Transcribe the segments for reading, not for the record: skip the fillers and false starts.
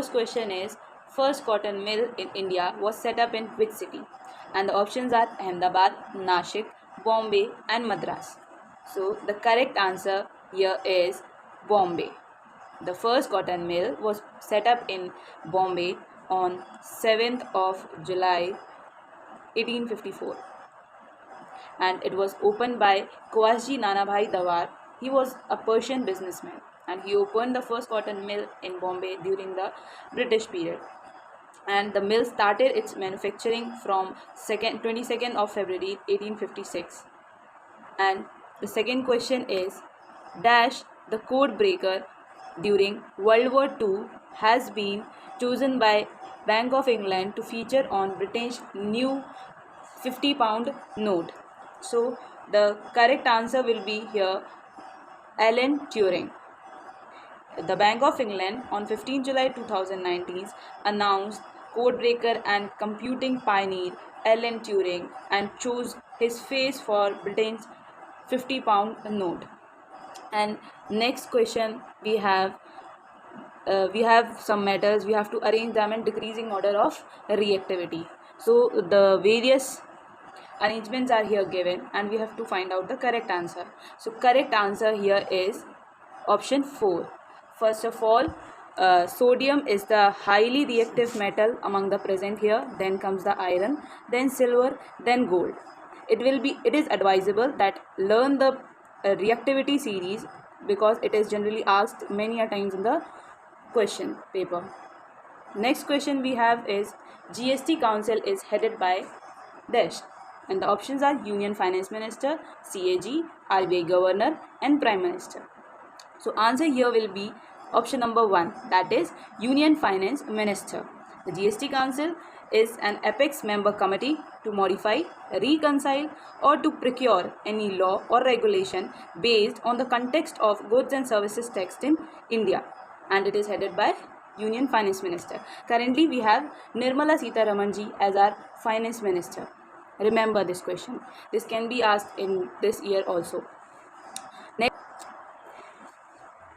first question is, first cotton mill in India was set up in which city? And the options are Ahmedabad, Nashik, Bombay and Madras. So the correct answer here is Bombay. The first cotton mill was set up in Bombay on 7th of July 1854, and it was opened by Kawasji Nanabhai Dawar. He was a Persian businessman and he opened the first cotton mill in Bombay during the British period. And the mill started its manufacturing from 22nd of February 1856. And the second question is, dash the code breaker during World War II has been chosen by Bank of England to feature on Britain's new 50-pound note. So the correct answer will be here Alan Turing. The Bank of England on 15 July 2019 announced codebreaker and computing pioneer Alan Turing and chose his face for Britain's 50-pound note. And next question we have some metals. We have to arrange them in decreasing order of reactivity. So the various arrangements are here given and we have to find out the correct answer. So correct answer here is option 4. First of all, sodium is the highly reactive metal among the present here. Then comes the iron, then silver, then gold. It is advisable that learn the reactivity series because it is generally asked many a times in the question paper. Next question we have is, GST Council is headed by dash, and the options are Union Finance Minister, CAG, RBI Governor and Prime Minister. So answer here will be option number 1, that is Union Finance Minister. The GST Council is an apex member committee to modify, reconcile or to procure any law or regulation based on the context of goods and services taxed in India, and it is headed by Union Finance Minister. Currently we have Nirmala Sitharaman ji as our Finance Minister. Remember this question. This can be asked in this year also. Next,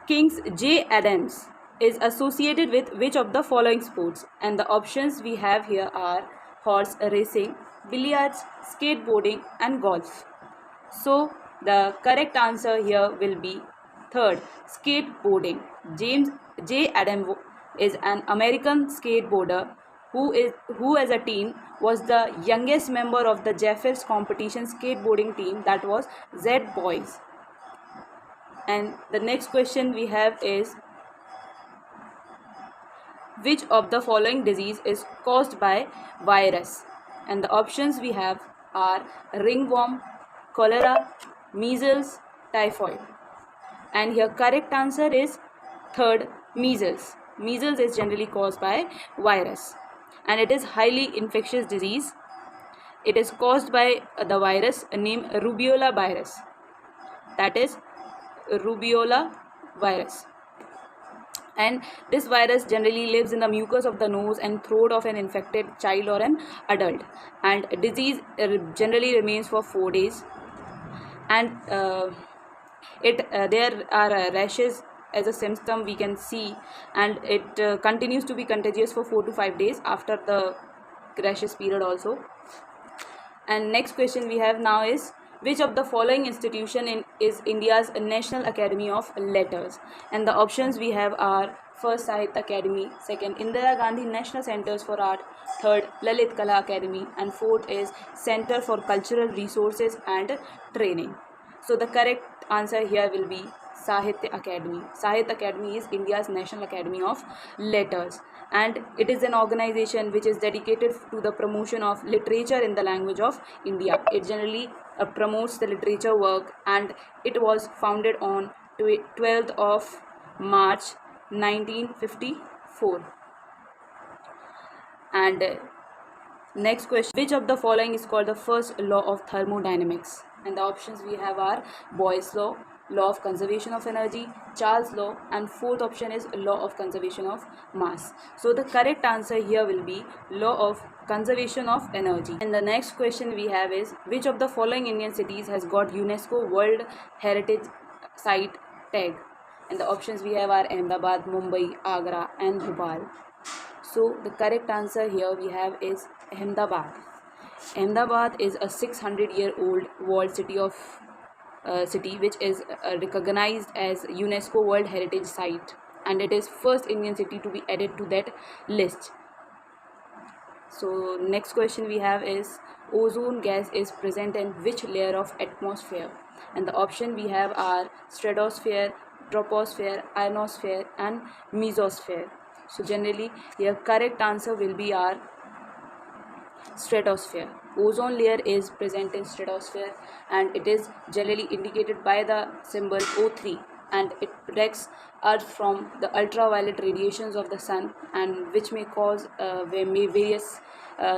Kings J. Adams is associated with which of the following sports? And the options we have here are horse racing, billiards, skateboarding and golf. So the correct answer here will be third, skateboarding. James J. Adams is an American skateboarder who as a teen was the youngest member of the Jeffers competition skateboarding team, that was Z Boys. And the next question we have is, which of the following disease is caused by virus? And the options we have are ringworm, cholera, measles, typhoid. And here correct answer is third, measles. Measles is generally caused by virus and it is highly infectious disease. It is caused by the virus named rubeola virus, that is rubeola virus. And this virus generally lives in the mucus of the nose and throat of an infected child or an adult, and disease generally remains for 4 days, and there are rashes as a symptom we can see, and it continues to be contagious for 4 to 5 days after the rashes period also. And next question we have now is, which of the following institution is India's National Academy of Letters? And the options we have are first, Sahitya Academy, second, Indira Gandhi National Centers for Art, third, Lalit Kala Academy, and fourth is Center for Cultural Resources and Training. So the correct answer here will be Sahitya Academy. Sahitya Academy is India's National Academy of Letters, and it is an organization which is dedicated to the promotion of literature in the language of India. It generally promotes the literature work, and it was founded on 12th of March 1954. And next question, which of the following is called the first law of thermodynamics? And the options we have are Boyle's law, law of conservation of energy, Charles law, and fourth option is law of conservation of mass. So the correct answer here will be law of conservation of energy. And the next question we have is, which of the following Indian cities has got UNESCO World Heritage Site tag? And the options we have are Ahmedabad, Mumbai, Agra and Bhopal. So the correct answer here we have is Ahmedabad. Ahmedabad is a 600-year-old walled city which is recognized as UNESCO World Heritage Site, and it is first Indian city to be added to that list. So next question we have is ozone gas is present in which layer of atmosphere? And the option we have are stratosphere, troposphere, ionosphere and mesosphere. So generally your correct answer will be our stratosphere. Ozone layer is present in stratosphere and it is generally indicated by the symbol O3, and it protects earth from the ultraviolet radiations of the sun, and which may cause various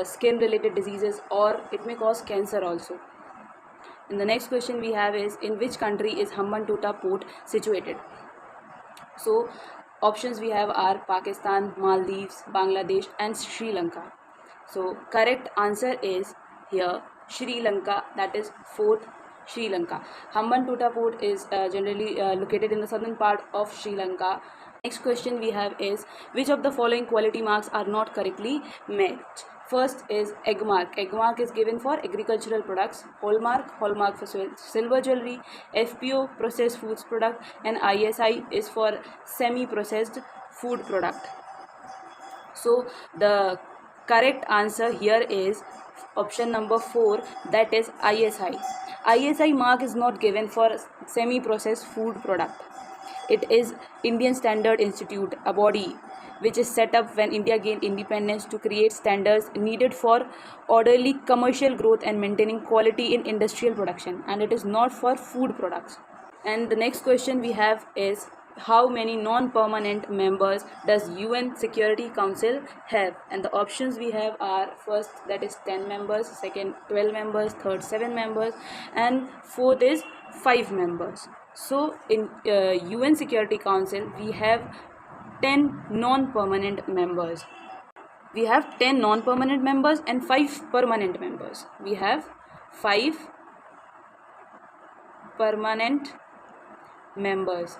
skin related diseases, or it may cause cancer also. And the next question we have is in which country is Hambantota port situated? So options we have are Pakistan, Maldives, Bangladesh and Sri Lanka. So correct answer is here Sri Lanka, that is fourth, Sri Lanka. Hambantota port is generally located in the southern part of Sri Lanka. Next question we have is which of the following quality marks are not correctly met? First is egg mark. Egg mark is given for agricultural products. Hallmark for silver jewelry. FPO, processed foods product, and ISI is for semi-processed food product. So the correct answer here is option number 4, that is ISI. ISI mark is not given for semi-processed food product. It is Indian Standard Institute, a body which is set up when India gained independence to create standards needed for orderly commercial growth and maintaining quality in industrial production, and it is not for food products. And the next question we have is how many non-permanent members does UN Security Council have? And the options we have are first, that is 10 members, second 12 members, third 7 members, and fourth is 5 members. So in UN Security Council we have 10 non-permanent members. We have 10 non-permanent members and 5 permanent members. We have 5 permanent members,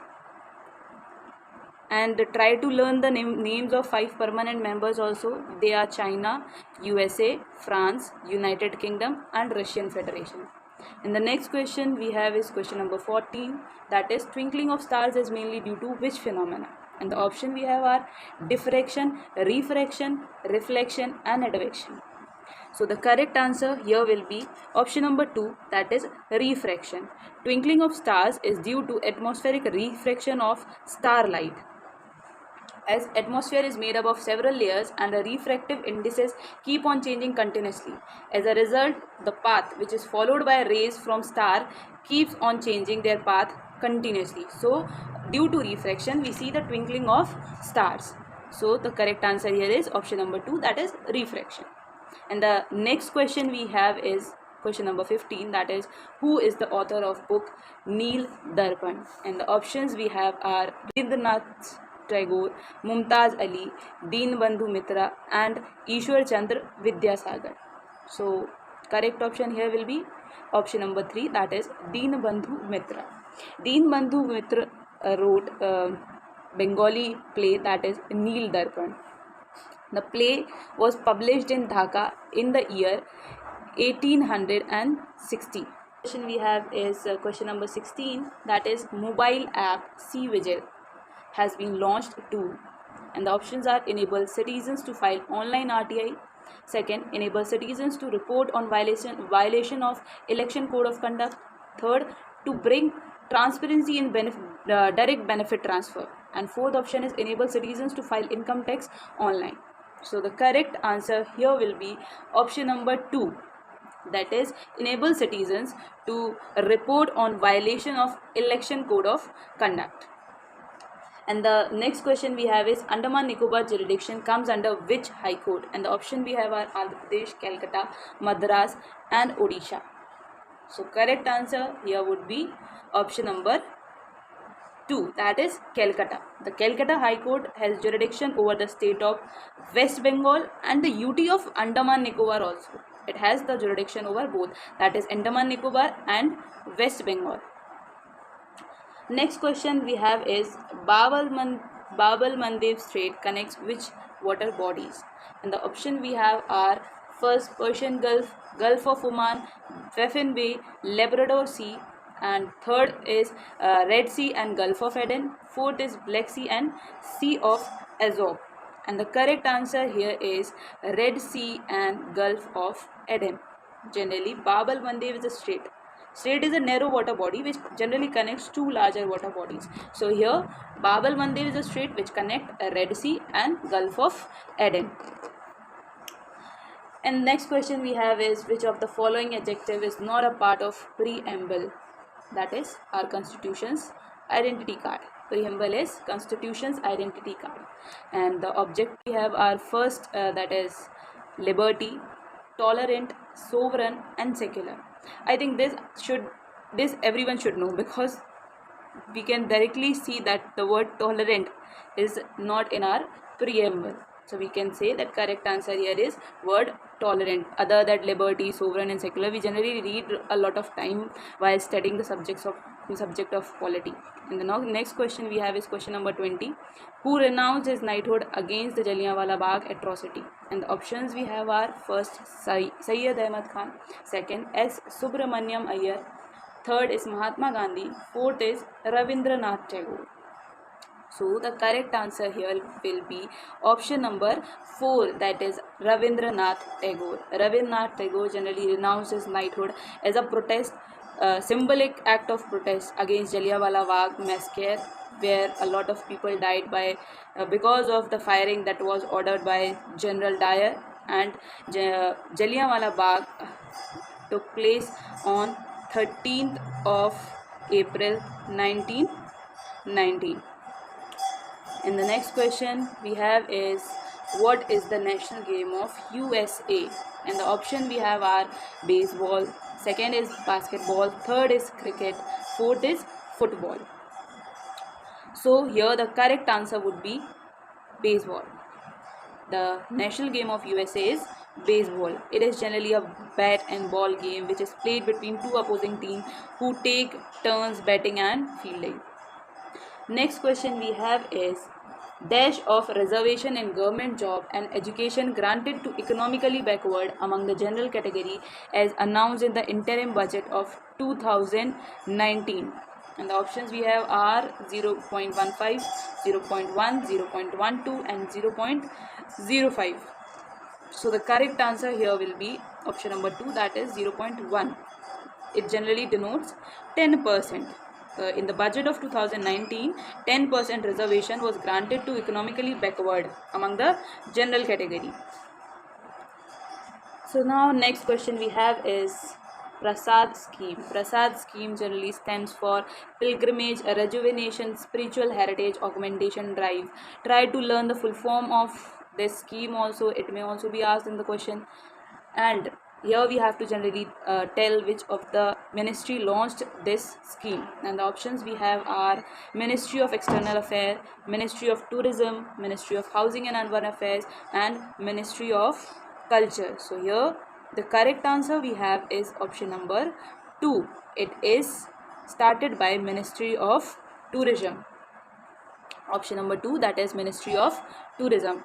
and try to learn the names of 5 permanent members also. They are China, USA, France, United Kingdom and Russian Federation. And the next question we have is question number 14, that is twinkling of stars is mainly due to which phenomena? And the option we have are diffraction, refraction, reflection and advection. So the correct answer here will be option number 2, that is refraction. Twinkling of stars is due to atmospheric refraction of starlight. As atmosphere is made up of several layers and the refractive indices keep on changing continuously. As a result, the path which is followed by rays from star keeps on changing their path continuously. So due to refraction we see the twinkling of stars. So the correct answer here is option number 2, that is refraction. And the next question we have is question number 15, that is who is the author of book Neel Darpan? And the options we have are Rabindranath Tagore, Mumtaz Ali, Deenbandhu Mitra and Ishwar Chandra Vidyasagar. So correct option here will be option number 3, that is Deenbandhu Mitra. Deenbandhu Mitra wrote a Bengali play, that is Neel Darpan. The play was published in Dhaka in the year 1860. Question we have is question number 16, that is mobile app Sea Vigil has been launched too. And the options are enable citizens to file online RTI. Second, enable citizens to report on violation of election code of conduct. Third, to bring transparency in direct benefit transfer. And fourth option is enable citizens to file income tax online. So the correct answer here will be option number 2, that is enable citizens to report on violation of election code of conduct. And the next question we have is Andaman Nicobar jurisdiction comes under which high court? And the option we have are Andhra Pradesh, Calcutta, Madras and Odisha. So correct answer here would be option number 2, that is Calcutta. The Calcutta High Court has jurisdiction over the state of West Bengal and the UT of Andaman Nicobar also. It has the jurisdiction over both, that is Andaman Nicobar and West Bengal. Next question we have is Babal Mandeb Strait connects which water bodies. And the option we have are first Persian Gulf, Gulf of Oman, Baffin Bay, Labrador Sea, and third is Red Sea and Gulf of Eden, fourth is Black Sea and Sea of Azov. And the correct answer here is Red Sea and Gulf of Eden. Generally, Bab al Mandeb is a strait. Strait is a narrow water body which generally connects two larger water bodies. So here, Bab al Mandeb is a strait which connect Red Sea and Gulf of Eden. And next question we have is, which of the following adjective is not a part of preamble? That is our Constitution's identity card. Preamble is Constitution's identity card. And the object we have are first that is liberty, tolerant, sovereign and secular. I think this everyone should know, because we can directly see that the word tolerant is not in our preamble. So we can say that correct answer here is word tolerant. Other than liberty, sovereign and secular, we generally read a lot of time while studying the subject of polity. And the next question we have is question number 20. Who renounced his knighthood against the Jallianwala Bagh atrocity? And the options we have are first Sayyid Ahmad Khan, second S. Subramaniam Iyer, third is Mahatma Gandhi, fourth is Ravindranath Tagore. So the correct answer here will be option number 4, that is Ravindranath Tagore. Ravindranath Tagore generally renounced his knighthood as a protest, symbolic act of protest against Jallianwala Bagh massacre, where a lot of people died because of the firing that was ordered by General Dyer. And Jallianwala Bagh took place on 13th of April 1919. And the next question we have is, what is the national game of USA? And the option we have are baseball, second is basketball, third is cricket, fourth is football. So here the correct answer would be baseball. The national game of USA is baseball. It is generally a bat and ball game which is played between two opposing teams who take turns batting and fielding. Next question we have is, dash of reservation in government job and education granted to economically backward among the general category as announced in the interim budget of 2019. And the options we have are 0.15, 0.1, 0.12 and 0.05. So the correct answer here will be option number 2, that is 0.1. It generally denotes 10%. In the budget of 2019, 10% reservation was granted to economically backward among the general category. So now next question we have is Prasad scheme. Prasad scheme generally stands for Pilgrimage, Rejuvenation, Spiritual Heritage Augmentation Drive. Try to learn the full form of this scheme also. It may also be asked in the question. And here we have to generally tell which of the ministry launched this scheme. And the options we have are Ministry of External Affairs, Ministry of Tourism, Ministry of Housing and Urban Affairs and Ministry of Culture. So here the correct answer we have is option number 2. It is started by Ministry of Tourism. Option number 2, that is Ministry of Tourism.